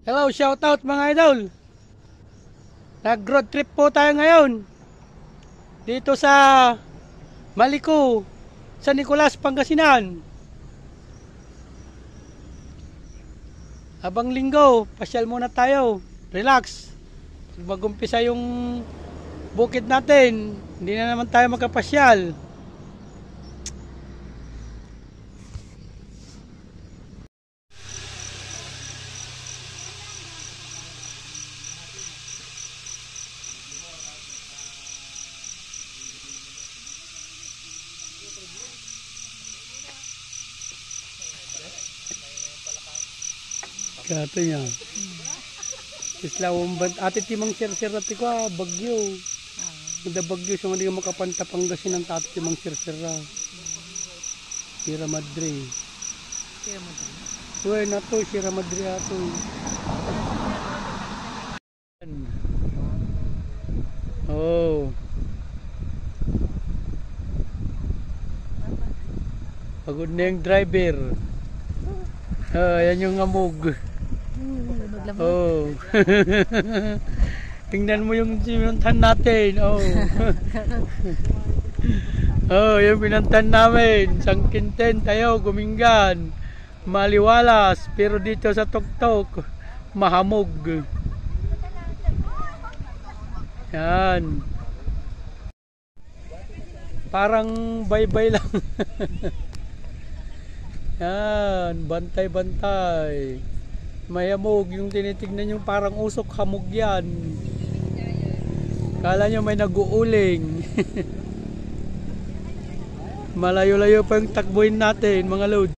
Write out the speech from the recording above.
Hello, shout out mga idol. Nag-road trip po tayo ngayon. Dito sa Maliko, San Nicolas, Pangasinan. Habang linggo, pasyal muna tayo. Relax. Mag-umpisa yung bukid natin. Hindi na naman tayo magkapasyal. Kato niya. Isla umban ati timang sir-sir natin ko bagyo. Kada bagyo so hindi ka makapanta Pangasinan tati timang sir-sir ra. Sierra Madre. Sierra Madre. Uy na to Sierra Madre ato. Oh. Pagod na yung driver. Yan yung ngamog. Oh. Tingnan mo yung pinuntan natin. Oh. Oh, yung pinuntan namin. Sangkinten tayo, Gumingan. Maliwalas. Pero dito sa Tuktok, mahamog. Yan. Parang bye-bye lang. Yan, bantay-bantay. Mayamog yung tinitignan yung parang usok hamog yan. Kala nyo may nag-uuling. Malayo-layo pa yung takbuhin natin mga load.